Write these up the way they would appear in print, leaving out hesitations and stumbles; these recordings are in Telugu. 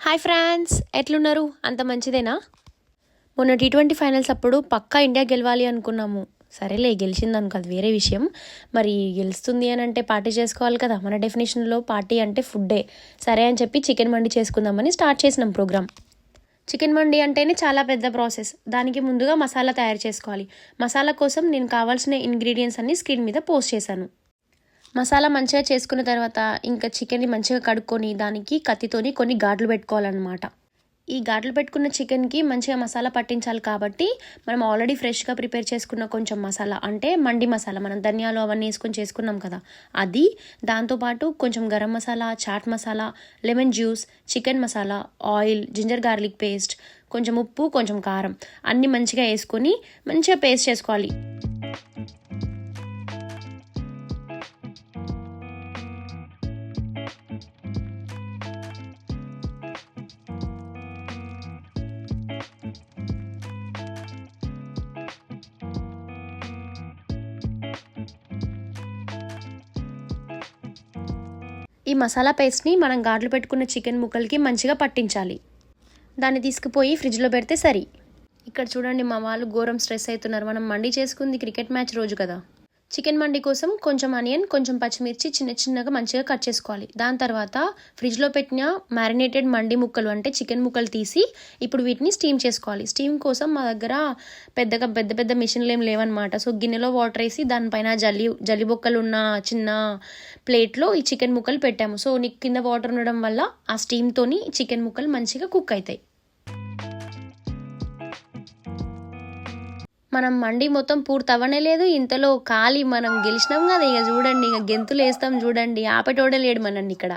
హాయ్ ఫ్రాన్స్, ఎట్లున్నారు? అంత మంచిదేనా? మొన్న T20 ఫైనల్స్ అప్పుడు పక్కా ఇండియా గెలవాలి అనుకున్నాము. సరేలే, గెలిచిందనుకో అది వేరే విషయం. మరి గెలుస్తుంది అని అంటే పార్టీ చేసుకోవాలి కదా. మన డెఫినేషన్లో పార్టీ అంటే ఫుడ్డే. సరే అని చెప్పి చికెన్ మండి చేసుకుందామని స్టార్ట్ చేసినాం ప్రోగ్రామ్. చికెన్ మండి అంటేనే చాలా పెద్ద ప్రాసెస్. దానికి ముందుగా మసాలా తయారు చేసుకోవాలి. మసాలా కోసం నేను కావాల్సిన ఇంగ్రీడియంట్స్ అన్ని స్క్రీన్ మీద పోస్ట్ చేశాను. మసాలా మంచిగా చేసుకున్న తర్వాత ఇంకా చికెన్ని మంచిగా కడుక్కొని దానికి కత్తితోని కొన్ని ఘాట్లు పెట్టుకోవాలన్నమాట. ఈ ఘాట్లు పెట్టుకున్న చికెన్కి మంచిగా మసాలా పట్టించాలి కాబట్టి మనం ఆల్రెడీ ఫ్రెష్గా ప్రిపేర్ చేసుకున్న కొంచెం మసాలా అంటే మండి మసాలా, మనం ధనియాలు అవన్నీ వేసుకొని చేసుకున్నాం కదా, అది, దాంతోపాటు కొంచెం garam masala, chaat masala, lemon juice, chicken masala, oil, ginger garlic paste, కొంచెం ఉప్పు, కొంచెం కారం అన్నీ మంచిగా వేసుకొని మంచిగా పేస్ట్ చేసుకోవాలి. ఈ మసాలా పేస్ట్ని మనం ఘాట్లు పెట్టుకున్న చికెన్ ముక్కలకి మంచిగా పట్టించాలి. దాన్ని తీసుకుపోయి ఫ్రిడ్జ్లో పెడితే సరి. ఇక్కడ చూడండి, మా వాళ్ళు ఘోరం స్ట్రెస్ అవుతున్నారు. మనం మండి చేసుకుంది క్రికెట్ మ్యాచ్ రోజు కదా. చికెన్ మండి కోసం కొంచెం ఆనియన్, కొంచెం పచ్చిమిర్చి చిన్న చిన్నగా మంచిగా కట్ చేసుకోవాలి. దాని తర్వాత ఫ్రిడ్జ్లో పెట్టిన మ్యారినేటెడ్ మండి ముక్కలు అంటే చికెన్ ముక్కలు తీసి ఇప్పుడు వీటిని స్టీమ్ చేసుకోవాలి. స్టీమ్ కోసం మా దగ్గర పెద్ద పెద్ద మిషన్లు ఏం లేవన్నమాట. సో గిన్నెలో వాటర్ వేసి దానిపైన జల్లి బొక్కలు ఉన్న చిన్న ప్లేట్లో ఈ చికెన్ ముక్కలు పెట్టాము. సో నీకు కింద వాటర్ ఉండడం వల్ల ఆ స్టీమ్తోని చికెన్ ముక్కలు మంచిగా కుక్ అవుతాయి. మనం మండి మొత్తం పూర్తి అవ్వనే లేదు, ఇంతలో ఖాళీ మనం గెలిచినాం కదా. ఇక చూడండి, ఇక గెంతులు వేస్తాం చూడండి, ఆపేటోడే లేడు మనల్ని ఇక్కడ.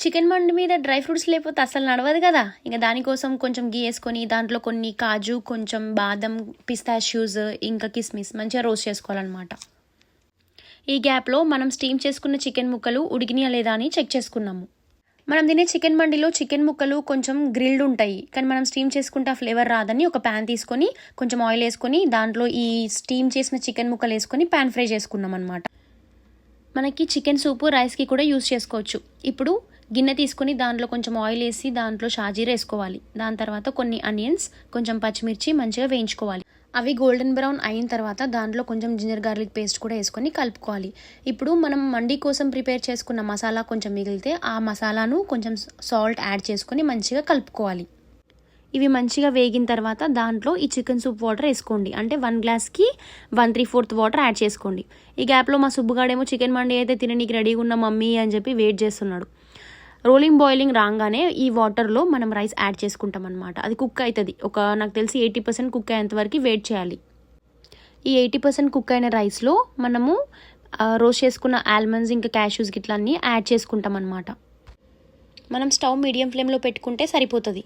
చికెన్ మండి మీద డ్రై ఫ్రూట్స్ లేకపోతే అసలు నడవదు కదా. ఇక దానికోసం కొంచెం గీ వేసుకొని దాంట్లో కొన్ని కాజు, కొంచెం బాదం, పిస్తాష్యూస్, ఇంకా కిస్మిస్ మంచిగా రోస్ట్ చేసుకోవాలన్నమాట. ఈ గ్యాప్లో మనం స్టీమ్ చేసుకున్న చికెన్ ముక్కలు ఉడికినాయా లేదా అని చెక్ చేసుకున్నాము. మనం తినే చికెన్ మండిలో చికెన్ ముక్కలు కొంచెం గ్రిల్డ్ ఉంటాయి, కానీ మనం స్టీమ్ చేసుకుంటే ఆ ఫ్లేవర్ రాదని ఒక ప్యాన్ తీసుకొని కొంచెం ఆయిల్ వేసుకొని దాంట్లో ఈ స్టీమ్ చేసిన చికెన్ ముక్కలు వేసుకొని ప్యాన్ ఫ్రై చేసుకున్నాం అనమాట. మనకి చికెన్ సూపు రైస్కి కూడా యూస్ చేసుకోవచ్చు. ఇప్పుడు గిన్నె తీసుకొని దాంట్లో కొంచెం ఆయిల్ వేసి దాంట్లో షాజీరా వేసుకోవాలి. దాని తర్వాత కొన్ని ఆనియన్స్, కొంచెం పచ్చిమిర్చి మంచిగా వేయించుకోవాలి. అవి గోల్డెన్ బ్రౌన్ అయిన తర్వాత దాంట్లో కొంచెం జింజర్ గార్లిక్ పేస్ట్ కూడా వేసుకొని కలుపుకోవాలి. ఇప్పుడు మనం మండి కోసం ప్రిపేర్ చేసుకున్న మసాలా కొంచెం మిగిలితే ఆ మసాలాను కొంచెం సాల్ట్ యాడ్ చేసుకొని మంచిగా కలుపుకోవాలి. ఇవి మంచిగా వేగిన తర్వాత దాంట్లో ఈ చికెన్ సూప్ వాటర్ వేసుకోండి. అంటే 1 గ్లాస్కి 1/3 వాటర్ యాడ్ చేసుకోండి. ఈ గ్యాప్లో మా సుబ్బుగాడేమో చికెన్ మండి అయితే తిననీకి రెడీగా ఉన్న మమ్మీ అని చెప్పి వెయిట్ చేస్తున్నాడు. రోలింగ్ బాయిలింగ్ రాగానే ఈ వాటర్లో మనం రైస్ యాడ్ చేసుకుంటాం అనమాట. అది కుక్ అవుతుంది. నాకు తెలిసి 80% కుక్ అయ్యేంత వరకు వెయిట్ చేయాలి. ఈ 80% కుక్ అయిన రైస్లో మనము రోస్ట్ చేసుకున్న ఆల్మండ్స్ ఇంకా క్యాష్యూస్ గిట్లా అన్నీ యాడ్ చేసుకుంటాం అనమాట. మనం స్టవ్ మీడియం ఫ్లేమ్లో పెట్టుకుంటే సరిపోతుంది.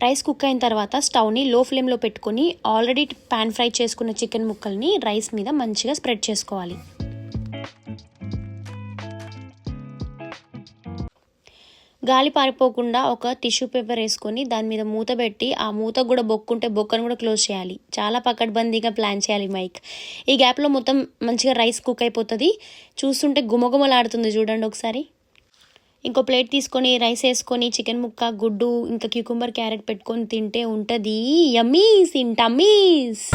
రైస్ కుక్ అయిన తర్వాత స్టవ్ని లో ఫ్లేమ్లో పెట్టుకొని ఆల్రెడీ పాన్ ఫ్రై చేసుకున్న చికెన్ ముక్కల్ని రైస్ మీద మంచిగా స్ప్రెడ్ చేసుకోవాలి. గాలి పారిపోకుండా ఒక టిష్యూ పేపర్ వేసుకొని దాని మీద మూత పెట్టి ఆ మూత కూడా బొక్కుంటే బొక్కను కూడా క్లోజ్ చేయాలి. చాలా పకడ్బందీగా ప్లాన్ చేయాలి మైక్. ఈ గ్యాప్లో మొత్తం మంచిగా రైస్ కుక్ అయిపోతుంది. చూస్తుంటే గుమగుమలాడుతుంది చూడండి ఒకసారి. ఇంకో ప్లేట్ తీసుకొని రైస్ వేసుకొని చికెన్ ముక్క, గుడ్డు, ఇంకా క్యూకుంబర్, క్యారెట్ పెట్టుకొని తింటే ఉంటుంది యమ్మీస్ ఇన్ టమ్మీస్.